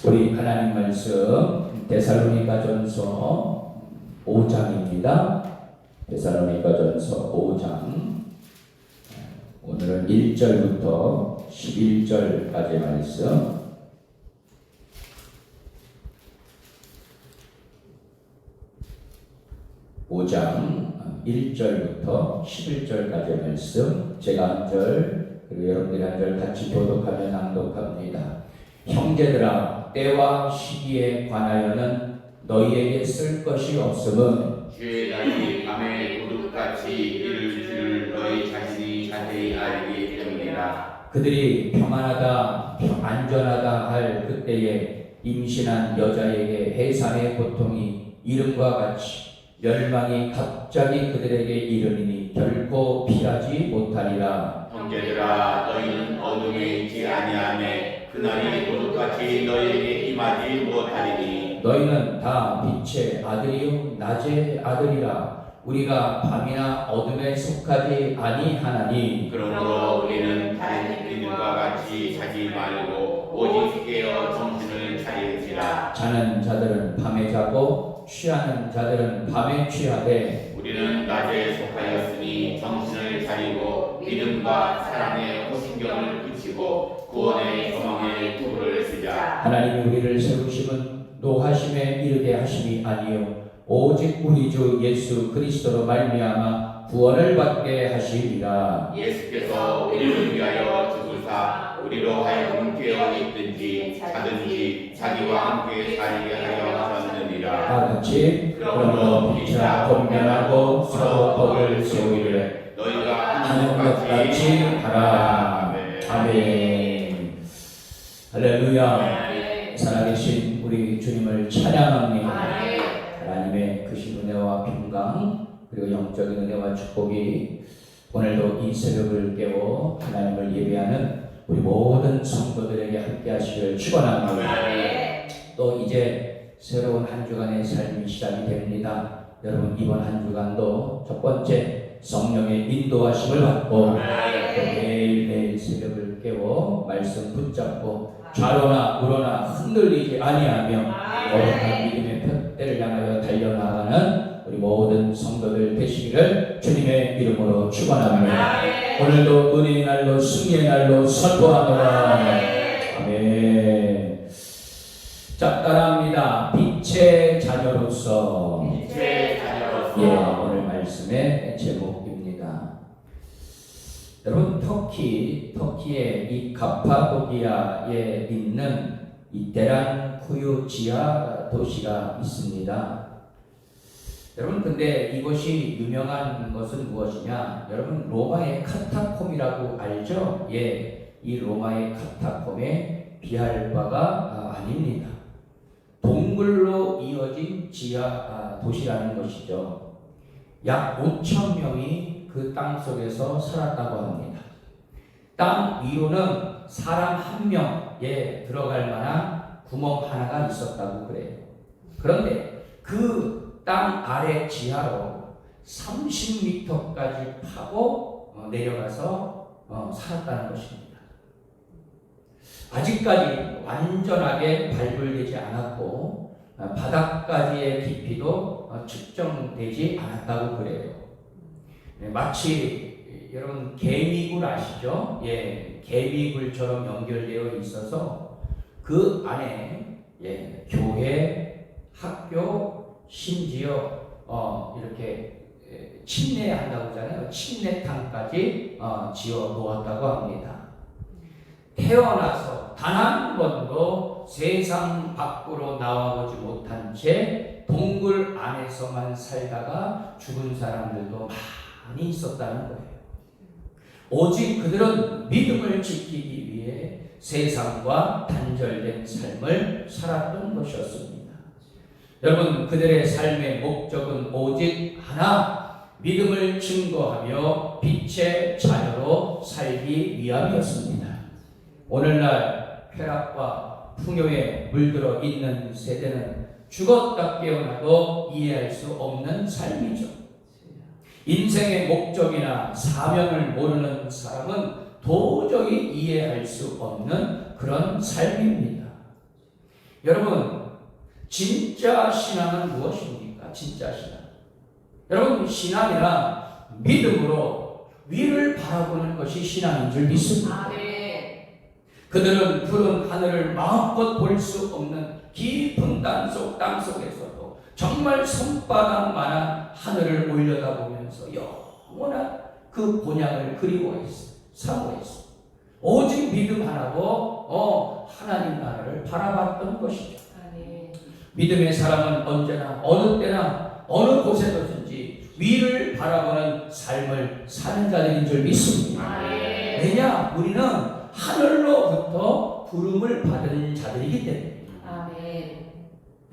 우리 하나님 말씀 데살로니가전서 5장입니다. 데살로니가전서 5장 오늘은 1절부터 11절까지 말씀. 오 장 1절부터 11절까지 말씀, 제가 한 절 그리고 여러분들이 한 절 같이 교독하며 낭독합니다. 형제들아, 때와 시기에 관하여는 너희에게 쓸 것이 없음은 주의 날이 밤에 구름같이 이를 줄 너희 자신이 자세히 알기 때문이라. 그들이 평안하다 안전하다 할 그때에 임신한 여자에게 해산의 고통이 이름과 같이 멸망이 갑자기 그들에게 이르리니 결코 피하지 못하리라. 형제들아, 너희는 어둠에 있지 아니하매 그날이 구름같이 너희에게 임하지 못하리니 너희는 다 빛의 아들이요 낮의 아들이라. 우리가 밤이나 어둠에 속하지 아니하나니 그러므로 우리는 다른 이들과 같이 자지 말고 오직 깨어 정신을 차릴지라. 자는 자들은 밤에 자고 취하는 자들은 밤에 취하되 우리는 낮에 속하였으니 정신을 차리고 믿음과 사랑에 호신경을 붙이고 구원의 소망에 tú를 쓰자. 하나님이 우리를 세우심은 노하심에 이르게 하심이 아니요 오직 우리 주 예수 그리스도로 말미암아 구원을 받게 하시리라. 예수께서 우리를 위하여 죽으사 우리로 하여금 깨어 있든지 자든지 자기와 함께 살게 하려 하셨느니라. 다 같이 그러므로 피차 권면하고 서로 덕을 세우기를 너희가 하는 것 같이 하라. 아멘. 할렐루야. 살아계신 우리 주님을 찬양합니다. 하나님의 크신 은혜와 평강 그리고 영적인 은혜와 축복이 오늘도 이 새벽을 깨워 하나님을 예배하는 우리 모든 성도들에게 함께 하시길 축원합니다. 또 이제 새로운 한 주간의 삶이 시작이 됩니다. 여러분, 이번 한 주간도 첫 번째 성령의 인도하심을 받고 매일매일 새벽을 깨워 말씀 붙잡고 좌로나 우로나 흔들리지 아니하며 거룩한 믿음의 푯대를 향하여 달려나가는 우리 모든 성도들 되시기를 주님의 이름으로 축원합니다. 오늘도 은혜의 날로 승리의 날로 선포하노라. 아멘. 자, 따라합니다. 빛의 자녀로서. 오늘 말씀의 제목입니다. 여러분, 터키의 이 카파도키아에 있는 이 데란쿠유 지하 도시가 있습니다. 여러분, 근데 이것이 유명한 것은 무엇이냐? 여러분, 로마의 카타콤이라고 알죠? 예, 이 로마의 카타콤에 비할 바가 아닙니다. 동굴로 이어진 지하 도시라는 것이죠. 약 5천 명이 그 땅 속에서 살았다고 합니다. 땅 위로는 사람 한 명에 들어갈 만한 구멍 하나가 있었다고 그래요. 그런데 그 땅 아래 지하로 30m까지 파고 내려가서 살았다는 것입니다. 아직까지 완전하게 발굴되지 않았고 바닥까지의 깊이도 측정되지 않았다고 그래요. 마치 여러분 개미굴 아시죠? 예, 개미굴처럼 연결되어 있어서 그 안에 교회, 학교, 심지어 이렇게 침례한다고 하잖아요. 침례탕까지 지어 놓았다고 합니다. 태어나서 단 한 번도 세상 밖으로 나와보지 못한 채 동굴 안에서만 살다가 죽은 사람들도 많이 있었다는 거예요. 오직 그들은 믿음을 지키기 위해 세상과 단절된 삶을 살았던 것이었습니다. 여러분, 그들의 삶의 목적은 오직 하나, 믿음을 증거하며 빛의 자녀로 살기 위함이었습니다. 오늘날 쾌락과 풍요에 물들어 있는 세대는 죽었다 깨어나도 이해할 수 없는 삶이죠. 인생의 목적이나 사명을 모르는 사람은 도저히 이해할 수 없는 그런 삶입니다. 여러분, 진짜 신앙은 무엇입니까? 진짜 신앙. 여러분, 신앙이란 믿음으로 위를 바라보는 것이 신앙인 줄 믿습니다. 그들은 푸른 하늘을 마음껏 볼 수 없는 깊은 땅속에서도 정말 손바닥만한 하늘을 올려다보면서 영원한 그 본향을 그리워했어, 사모했어. 오직 믿음 하나로 하나님 나라를 바라봤던 것이죠. 믿음의 사람은 언제나 어느 때나 어느 곳에서든지 위를 바라보는 삶을 사는 자들인 줄 믿습니다. 왜냐? 우리는 하늘로부터 부름을 받은 자들이기 때문입니다.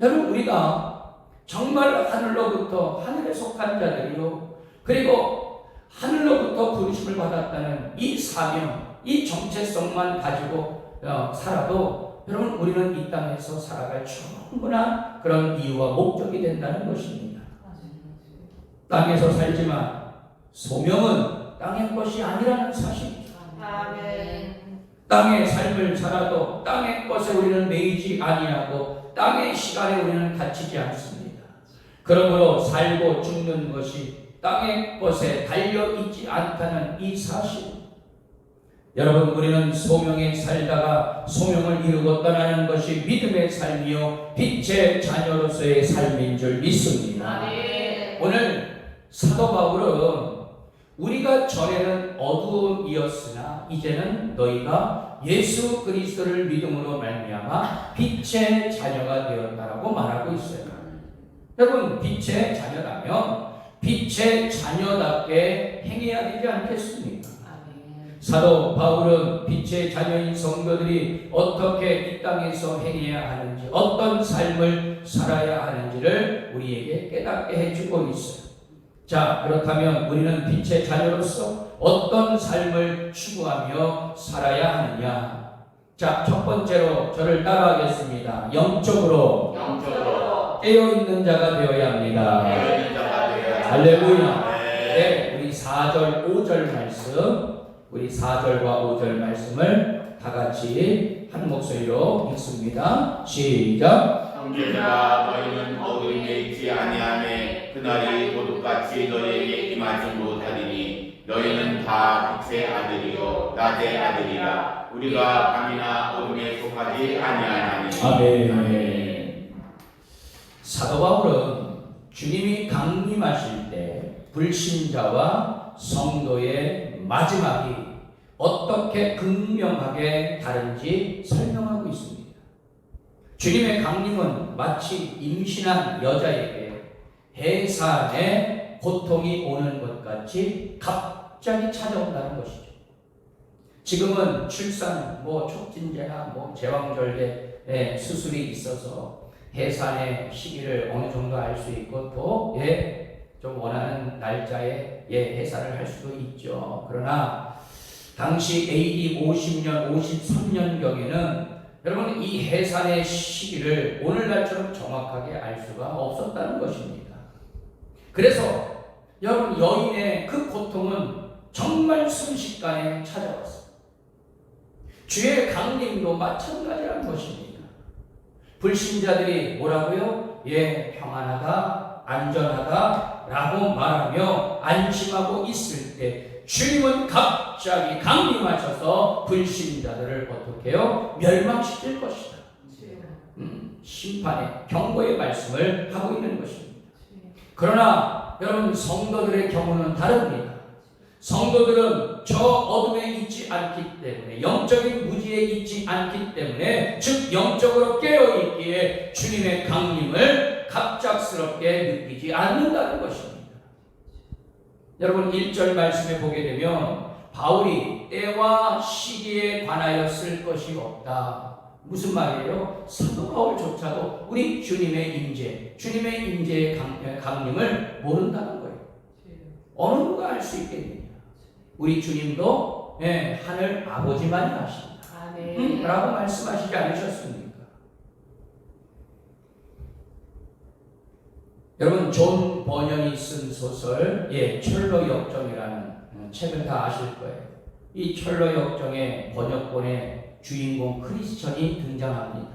여러분, 우리가 정말 하늘로부터 하늘에 속한 자들이요, 그리고 하늘로부터 부르심을 받았다는 이 사명, 이 정체성만 가지고 살아도 여러분, 우리는 이 땅에서 살아갈 충분한 그런 이유와 목적이 된다는 것입니다. 땅에서 살지만 소명은 땅의 것이 아니라는 사실이죠. 땅의 삶을 살아도 땅의 것에 우리는 매이지 아니하고 땅의 시간에 우리는 갇히지 않습니다. 그러므로 살고 죽는 것이 땅의 것에 달려있지 않다는 이 사실. 여러분, 우리는 소명에 살다가 소명을 이루고 떠나는 것이 믿음의 삶이요 빛의 자녀로서의 삶인 줄 믿습니다. 오늘 사도 바울은 우리가 전에는 어두움이었으나 이제는 너희가 예수 그리스도를 믿음으로 말미암아 빛의 자녀가 되었다라고 말하고 있어요. 여러분, 빛의 자녀라면 빛의 자녀답게 행해야 되지 않겠습니까? 사도 바울은 빛의 자녀인 성도들이 어떻게 이 땅에서 행해야 하는지, 어떤 삶을 살아야 하는지를 우리에게 깨닫게 해주고 있어요. 자, 그렇다면 우리는 빛의 자녀로서 어떤 삶을 추구하며 살아야 하느냐? 자, 첫 번째로 저를 따라하겠습니다. 영적으로 깨어있는 자가 되어야 합니다. 할렐루야. 네, 우리 4절, 5절 말씀, 우리 4절과 5절 말씀을 다 같이 한 목소리로 읽습니다. 시작. 형제들아, 너희는 어둠에 있지 아니하매 그날이 도둑같이 너희에게 임하지 못하리니 너희는 다 빛의 아들이요 낮의 아들이라. 우리가 밤이나 어둠에 속하지 아니하나니. 아멘. 사도 바울은 주님이 강림하실 때 불신자와 성도의 마지막이 어떻게 극명하게 다른지 설명하고 있습니다. 주님의 강림은 마치 임신한 여자에게 해산의 고통이 오는 것 같이 갑자기 찾아온다는 것이죠. 지금은 출산, 촉진제나 제왕절개 수술이 있어서 해산의 시기를 어느 정도 알 수 있고 또 좀 원하는 날짜에 해산을 할 수도 있죠. 그러나 당시 AD 50년, 53년경에는 여러분, 이 해산의 시기를 오늘날처럼 정확하게 알 수가 없었다는 것입니다. 그래서 여러분, 여인의 그 고통은 정말 순식간에 찾아왔어요. 주의 강림도 마찬가지라는 것입니다. 불신자들이 뭐라고요? 평안하다, 안전하다 라고 말하며 안심하고 있을 때 주님은 갑자기 강림하셔서 불신자들을 어떻게 해요? 멸망시킬 것이다. 심판의 경고의 말씀을 하고 있는 것입니다. 그러나 여러분, 성도들의 경우는 다릅니다. 성도들은 저 어둠에 있지 않기 때문에, 영적인 무지에 있지 않기 때문에, 즉 영적으로 깨어있기에 주님의 강림을 갑작스럽게 느끼지 않는다는 것입니다. 여러분, 1절 말씀에 보게 되면 바울이 때와 시기에 관하여 쓸 것이 없다. 무슨 말이에요? 사도 바울조차도 우리 주님의 임재, 주님의 임재의 강림을 모른다는 거예요. 어느 누가 알 수 있겠느냐? 우리 주님도 하늘 아버지만이 아십니다. 라고 말씀하시지 않으셨습니까? 여러분, 존 버년이 쓴 소설 철로 역정이라는 책을 다 아실 거예요. 이 철로 역정의 번역본에 주인공 크리스천이 등장합니다.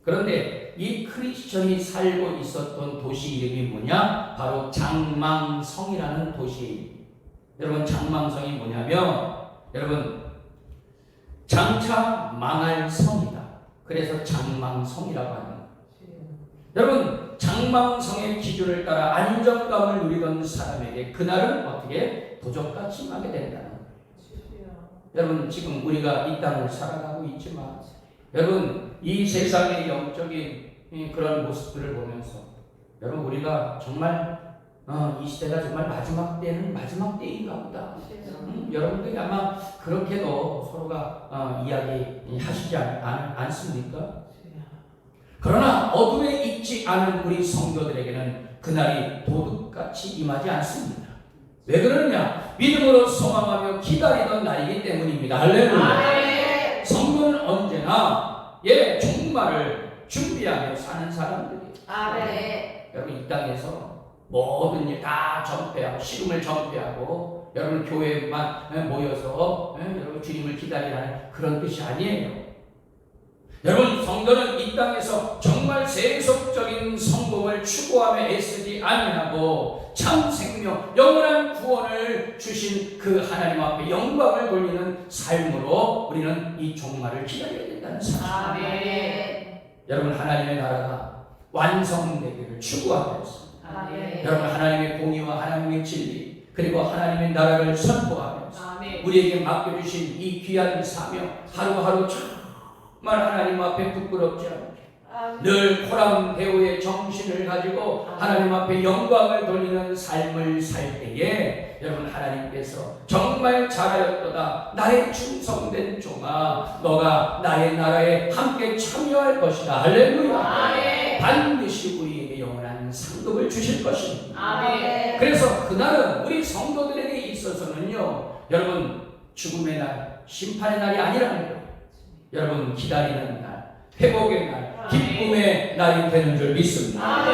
그런데 이 크리스천이 살고 있었던 도시 이름이 뭐냐? 바로 장망성이라는 도시예요. 여러분, 장망성이 뭐냐면, 여러분, 장차 망할 성이다. 그래서 장망성이라고 하는 거예요. 여러분, 장망성의 기준을 따라 안정감을 누리던 사람에게 그날은 어떻게 도적같이 망하게 된다는 거예요. 여러분, 지금 우리가 이 땅을 살아가고 있지만, 여러분, 이 세상의 영적인 그런 모습들을 보면서, 여러분, 우리가 정말 이 시대가 정말 마지막 때는 마지막 때인가 보다. 여러분들이 아마 그렇게도 서로가 이야기하시지 않습니까? 그러나 어둠에 있지 않은 우리 성도들에게는 그날이 도둑같이 임하지 않습니다. 왜 그러느냐? 믿음으로 소망하며 기다리던 날이기 때문입니다. 할렐루야. 성도는 언제나 종말을 준비하며 사는 사람들이에요. 여러분, 이 땅에서 모든 일 다 전폐하고 시름을 전폐하고 여러분 교회만 모여서 여러분 주님을 기다리라는 그런 뜻이 아니에요. 여러분, 성도는 이 땅에서 정말 세속적인 성공을 추구하며 애쓰지 아니하고 참 생명, 영원한 구원을 주신 그 하나님 앞에 영광을 돌리는 삶으로 우리는 이 종말을 기다려야 된다는 사실. 여러분, 하나님의 나라가 완성되기를 추구하면서 여러분, 하나님의 공의와 하나님의 진리 그리고 하나님의 나라를 선포하면서 우리에게 맡겨주신 이 귀한 사명 하루하루 정말 하나님 앞에 부끄럽지 않게 늘 코람 배우의 정신을 가지고 하나님 앞에 영광을 돌리는 삶을 살 때에 여러분, 하나님께서 정말 잘하였도다 나의 충성된 종아, 너가 나의 나라에 함께 참여할 것이다. 할렐루야. 반드시 우리에게 영원한 상급을 주실 것입니다. 그래서 그날은 우리 성도들에게 있어서는요, 여러분, 죽음의 날, 심판의 날이 아니라는 거예요. 여러분, 기다리는 날, 회복의 날, 기쁨의 날이 되는 줄 믿습니다.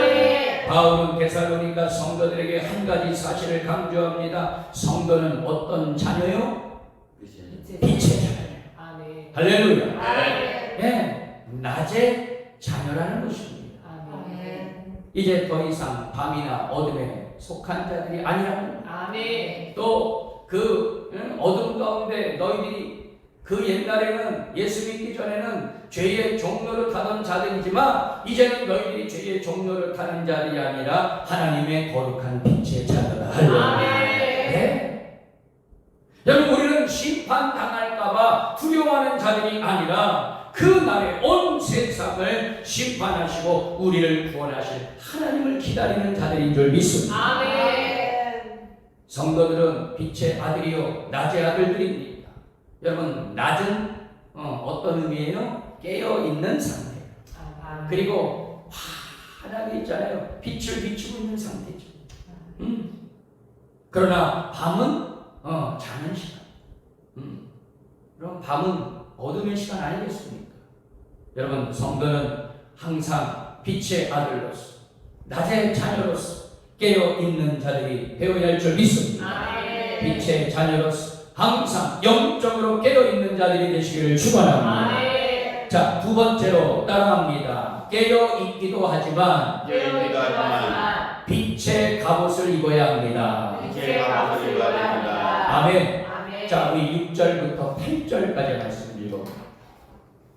바울은 데살로니가 성도들에게 한 가지 사실을 강조합니다. 성도는 어떤 자녀요? 빛의 자녀예요. 할렐루야. 낮의 자녀라는 것입니다. 이제 더 이상 밤이나 어둠에 속한 자들이 아니라는 거예요. 또 그 어둠 가운데 너희들이 그 옛날에는 예수 믿기 전에는 죄의 종로를 타던 자들이지만 이제는 너희들이 죄의 종로를 타는 자들이 아니라 하나님의 거룩한 빛의 자녀다. 할렐루야. 여러분, 우리는 심판당할까봐 두려워하는 자들이 아니라 그 날에 온 세상을 심판하시고 우리를 구원하실 하나님을 기다리는 자들인 줄 믿습니다. 성도들은 빛의 아들이요 낮의 아들들입니다. 여러분, 낮은 어떤 의미예요? 깨어있는 상태. 그리고 환하게 있잖아요. 빛을 비추고 있는 상태죠. 그러나 밤은 자는 시간. 그럼 밤은 어둠의 시간 아니겠습니까? 여러분, 성도는 항상 빛의 아들로서 낮의 자녀로서 깨어있는 자들이 되어야 할 줄 믿습니다. 빛의 자녀로서 항상 영적으로 깨어있는 자들이 되시기를 축원합니다. 자, 두 번째로 따라합니다. 깨어있기도 하지만 빛의 갑옷을 입어야 합니다. 아멘. 자, 우리 6절부터 8절까지 말씀을 읽어봅니다.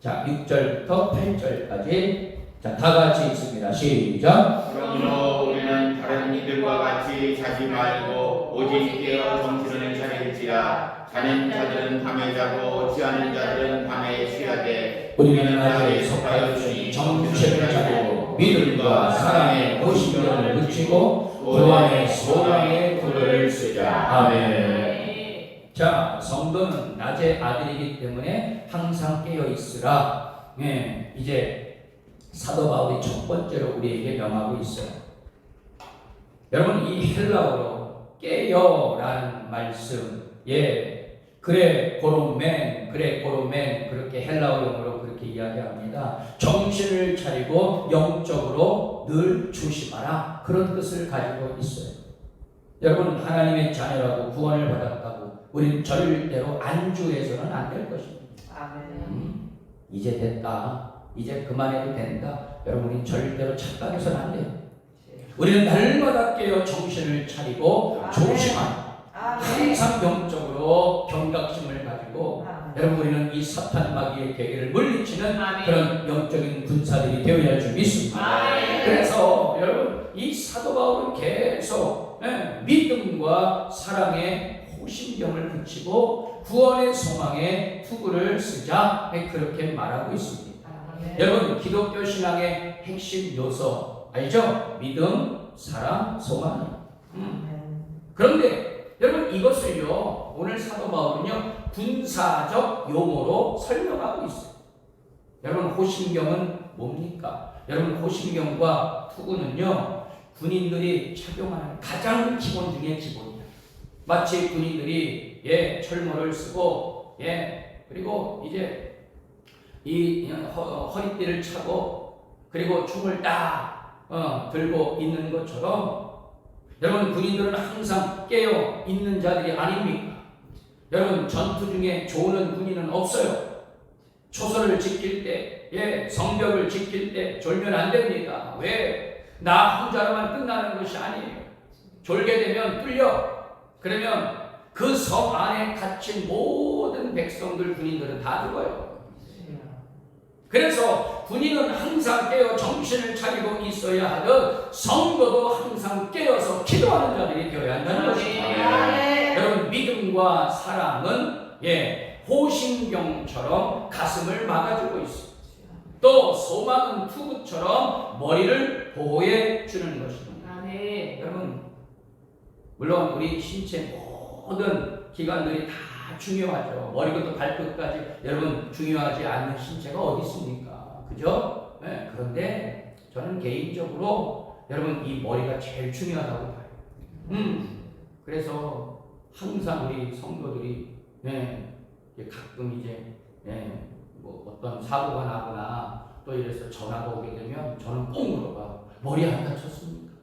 자, 6절부터 8절까지 자, 다 같이 읽습니다. 시작. 그러므로 우리는 다른 이들과 같이 자지 말고 오직 깨어 정신을 차릴지라. 자는 자들은 밤에 자고 취하는 자들은 밤에 취하되 우리는 낮에 속하였으니 정신을 차리고 믿음과 사랑의 보시면을 붙이고 구 안에 소망의 구를 쓰자. 아멘. 자, 성도는 낮의 아들이기 때문에 항상 깨어 있으라. 이제 사도 바울이 첫 번째로 우리에게 명하고 있어요. 여러분, 이 헬라어로 깨어라는 말씀, 그래 고로멘 그렇게 헬라어 용어로 그렇게 이야기합니다. 정신을 차리고 영적으로 늘 조심하라, 그런 뜻을 가지고 있어요. 여러분, 하나님의 자녀라고 구원을 받았다고 우리는 절대로 안주해서는 안 될 것입니다. 이제 됐다. 이제 그만해도 된다. 여러분이 절대로 착각해서는 안 돼요. 우리는 날마다 깨어 정신을 차리고 조심하는, 항상 영적으로 경각심을 가지고 여러분 우리는 이 사탄 마귀의 계계를 물리치는 그런 영적인 군사들이 되어야 할 줄 믿습니다. 그래서 여러분 이 사도 바울은 계속 믿음과 사랑의 호심경을 붙이고 구원의 소망의 투구를 쓰자 그렇게 말하고 있습니다. 여러분 기독교 신앙의 핵심 요소 알죠? 믿음, 사랑, 소망. 그런데 여러분 이것을요 오늘 사도 바울은요 군사적 용어로 설명하고 있어요. 여러분 호심경은 뭡니까? 여러분 호심경과 투구는요 군인들이 착용하는 가장 기본 중에 기본이에요. 마치 군인들이 철모를 쓰고 그리고 이제 이 허리띠를 차고 그리고 총을 딱 들고 있는 것처럼 여러분 군인들은 항상 깨어 있는 자들이 아닙니까? 여러분 전투 중에 조는 군인은 없어요. 초소를 지킬 때, 성벽을 지킬 때 졸면 안 됩니다. 왜? 나 혼자로만 끝나는 것이 아니에요. 졸게 되면 뚫려. 그러면 그 성 안에 갇힌 모든 백성들 군인들은 다 죽어요. 그래서 군인은 항상 깨어 정신을 차리고 있어야 하듯 성도도 항상 깨어서 기도하는 자들이 되어야 한다는 것입니다. 여러분 믿음과 사랑은 호심경처럼 가슴을 막아주고 있습니다. 또 소망은 투구처럼 머리를 보호해 주는 것입니다. 여러분 물론 우리 신체 모든 기관들이 다 중요하죠. 머리부터 발끝까지 여러분 중요하지 않는 신체가 어디 있습니까? 그죠? 그런데 저는 개인적으로 여러분 이 머리가 제일 중요하다고 봐요. 그래서 항상 우리 성도들이 가끔 이제 뭐 어떤 사고가 나거나 또 이래서 전화가 오게 되면 저는 꼭 물어봐. 머리 안 다쳤습니까?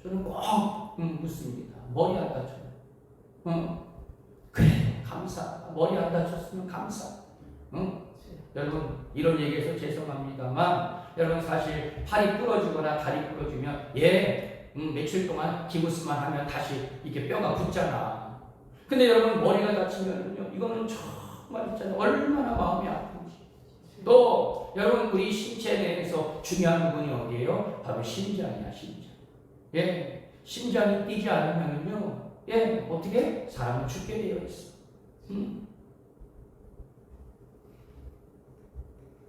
저는 꼭 묻습니다. 머리 안 다쳐요. 그래 감사. 머리 안 다쳤으면 감사. 여러분 이런 얘기해서 죄송합니다만 여러분 사실 팔이 부러지거나 다리 부러지면 며칠 동안 기부스만 하면 다시 이렇게 뼈가 붙잖아. 근데 여러분 머리가 다치면요 이거는 정말 있잖아요. 얼마나 마음이 아픈지. 또 여러분 우리 신체 내에서 중요한 부분이 어디예요? 바로 심장이야. 심장. 심장이 뛰지 않으면요 어떻게? 사람은 죽게 되어 있어.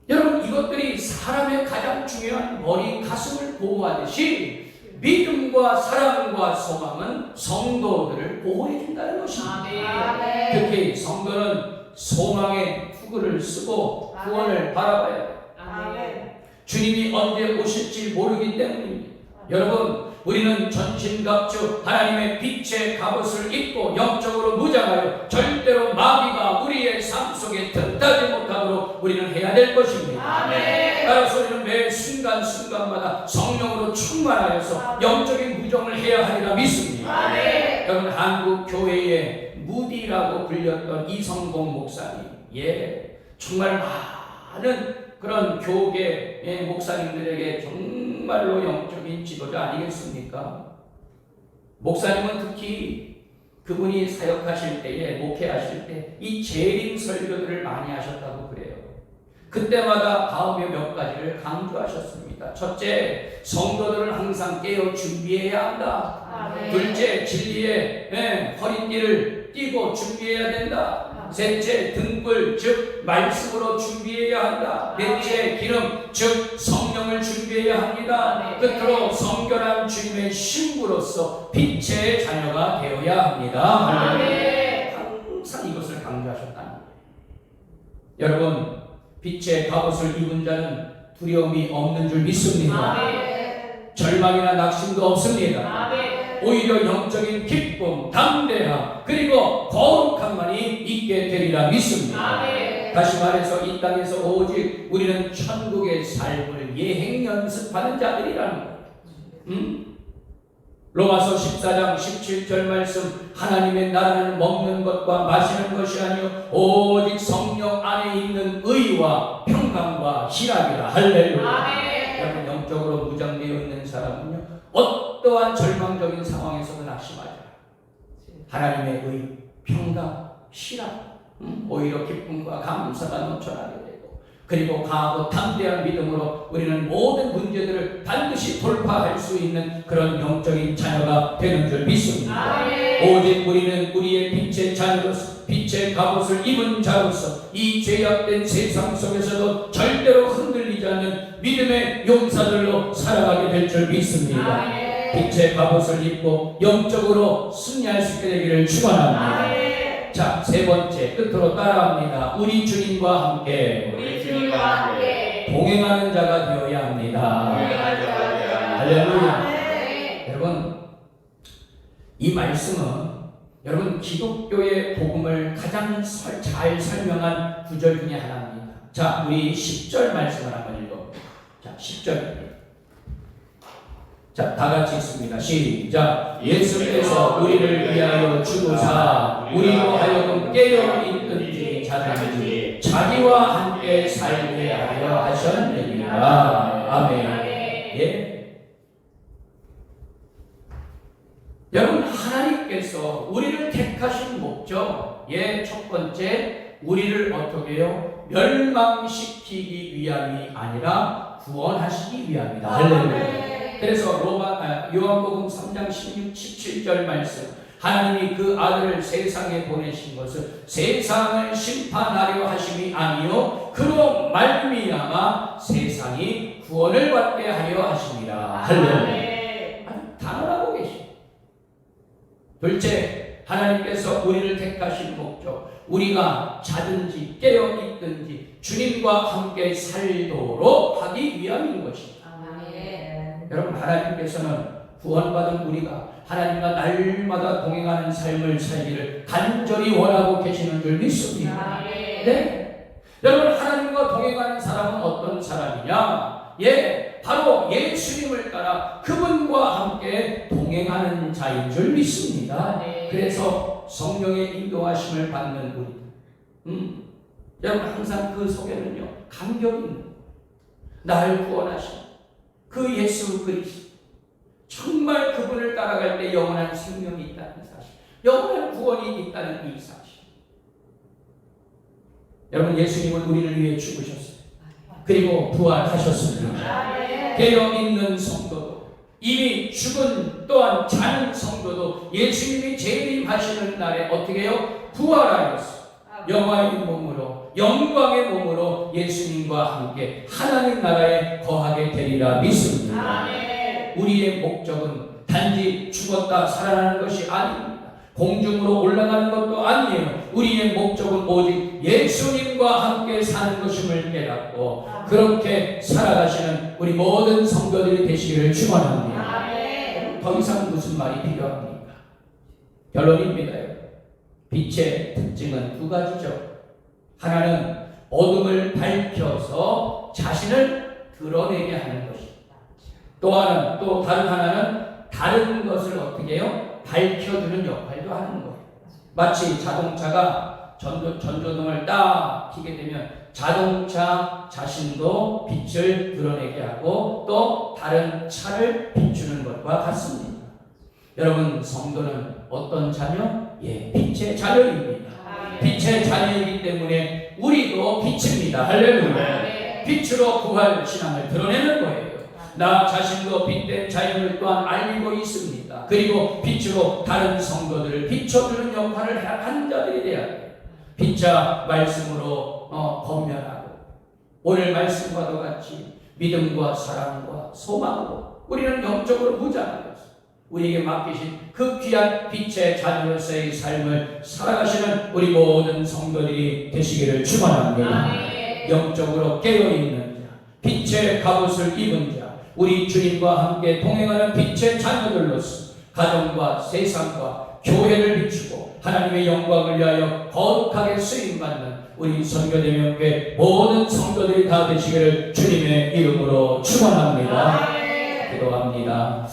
여러분 이것들이 사람의 가장 중요한 머리, 가슴을 보호하듯이 믿음과 사랑과 소망은 성도들을 보호해 준다는 것입니다. 특히 성도는 소망의 투구를 쓰고 구원을 바라봐야 돼요. 주님이 언제 오실지 모르기 때문입니다. 여러분 우리는 전신갑주 하나님의 빛의 갑옷을 입고 영적으로 무장하여 절대로 마귀가 우리의 삶 속에 틈타지 못하도록 우리는 해야 될 것입니다. 따라서 우리는 매 순간순간마다 성령으로 충만하여서 영적인 무정을 해야 하리라 믿습니다. 여러분 한국 교회의 무디라고 불렸던 이성공 목사님 정말 많은 그런 교계 목사님들에게 정말로 영적인 지도자 아니겠습니까? 목사님은 특히 그분이 사역하실 때에 목회하실 때 이 재림 설교들을 많이 하셨다고 그래요. 그때마다 다음에 몇 가지를 강조하셨습니다. 첫째, 성도들은 항상 깨어 준비해야 한다. 둘째, 진리의 허리띠를 띠고 준비해야 된다. 셋째, 등불 즉 말씀으로 준비해야 한다. 넷째, 기름 즉 성령을 준비해야 합니다. 끝으로 성결한 주님의 신부로서 빛의 자녀가 되어야 합니다. 항상 이것을 강조하셨다는 거예요. 여러분 빛의 갑옷을 입은 자는 두려움이 없는 줄 믿습니다. 절망이나 낙심도 없습니다. 오히려 영적인 기쁨, 담대함, 그리고 거룩함만이 있게 되리라 믿습니다. 다시 말해서 이 땅에서 오직 우리는 천국의 삶을 예행 연습하는 자들이라는 거예요. 로마서 14장 17절 말씀, 하나님의 나라는 먹는 것과 마시는 것이 아니요 오직 성령 안에 있는 의와 평강과 희락이라. 할렐루야. 여러분, 영적으로 무장되어 있는 사람은요, 어떠한 절망적인 상황에서도 낙심하지 않아요. 하나님의 의, 평강, 희락, 오히려 기쁨과 감사가 넘쳐나게 되고, 그리고 강하고 담대한 믿음으로 우리는 모든 문제들을 반드시 돌파할 수 있는 그런 영적인 자녀가 되는 줄 믿습니다. 오직 우리는 우리의 빛의 자녀로서, 빛의 갑옷을 입은 자로서 이 죄악된 세상 속에서도 절대로 흔들리지 않는 믿음의 용사들로 살아가게 될 줄 믿습니다. 빛의 갑옷을 입고 영적으로 승리할 수 있게 되기를 축원합니다. 자, 세 번째, 끝으로 따라합니다. 우리 주님과 함께 동행하는 자가 되어야 합니다. 할렐루야. 여러분, 이 말씀은 여러분 기독교의 복음을 가장 잘 설명한 구절 중에 하나입니다. 자, 우리 10절 말씀을 한번 읽어봅니다. 자, 10절입니다. 자, 다 같이 읽습니다. 시작. 예수께서 우리를 위하여 죽으사 우리로 하여금 깨어 있든지 자든지 자기와 함께 살게 하려 하셨느니라. 아멘. 예. 여러분, 하나님께서 우리를 택하신 목적, 첫 번째, 우리를 어떻게 해요? 멸망시키기 위함이 아니라 구원하시기 위함이다. 할렐루야. 그래서 요한복음 3장 16, 17절 말씀, 하나님이 그 아들을 세상에 보내신 것은 세상을 심판하려 하심이 아니요 그로 말미암아 세상이 구원을 받게 하려 하심이라. 할렐루야. 단언하고 계십니다. 둘째, 하나님께서 우리를 택하신 목적, 우리가 자든지 깨어 있든지 주님과 함께 살도록 하기 위함인 것입니다. 여러분, 하나님께서는 구원받은 우리가 하나님과 날마다 동행하는 삶을 살기를 간절히 원하고 계시는 줄 믿습니다. 네? 여러분, 하나님과 동행하는 사람은 어떤 사람이냐? 바로 예수님을 따라 그분과 함께 동행하는 자인 줄 믿습니다. 그래서 성령의 인도하심을 받는 우리, 여러분, 항상 그 속에는요 감격이 있는 거예요. 날 구원하신 그 예수 그리스도, 정말 그분을 따라갈 때 영원한 생명이 있다는 사실, 영원한 구원이 있다는 이 사실. 여러분, 예수님은 우리를 위해 죽으셨어요. 그리고 부활하셨습니다. 깨어있는 성도도, 이미 죽은 또한 자는 성도도 예수님이 재림하시는 날에 어떻게 해요? 부활하였어요. 영화의 몸으로, 영광의 몸으로 예수님과 함께 하나님 나라에 거하게 되리라 믿습니다. 우리의 목적은 단지 죽었다 살아나는 것이 아닙니다. 공중으로 올라가는 것도 아니에요. 우리의 목적은 오직 예수님과 함께 사는 것임을 깨닫고 그렇게 살아가시는 우리 모든 성도들이 되시기를 축원합니다. 더 이상 무슨 말이 필요합니까? 결론입니다. 빛의 특징은 두 가지죠. 하나는 어둠을 밝혀서 자신을 드러내게 하는 것입니다. 또 다른 하나는 다른 것을 어떻게 해요? 밝혀주는 역할도 하는 거예요. 마치 자동차가 전조등을 딱 켜게 되면 자동차 자신도 빛을 드러내게 하고 또 다른 차를 비추는 것과 같습니다. 여러분, 성도는 어떤 자녀? 빛의 자녀입니다. 빛의 자녀이기 때문에 우리도 빛입니다. 할렐루야. 빛으로 부활 신앙을 드러내는 거예요. 나 자신도 빛된 자임을 또한 알고 있습니다. 그리고 빛으로 다른 성도들을 비춰주는 역할을 하는 자들이 되어야 돼요. 빛자 말씀으로 권면하고, 오늘 말씀과도 같이 믿음과 사랑과 소망으로 우리는 영적으로 무장하고 우리에게 맡기신 그 귀한 빛의 자녀로서의 삶을 살아가시는 우리 모든 성도들이 되시기를 축원합니다. 영적으로 깨어있는 자, 빛의 갑옷을 입은 자, 우리 주님과 함께 동행하는 빛의 자녀들로서 가정과 세상과 교회를 비추고 하나님의 영광을 위하여 거룩하게 쓰임받는 우리 선교대명교회 모든 성도들이 다 되시기를 주님의 이름으로 축원합니다. 기도합니다.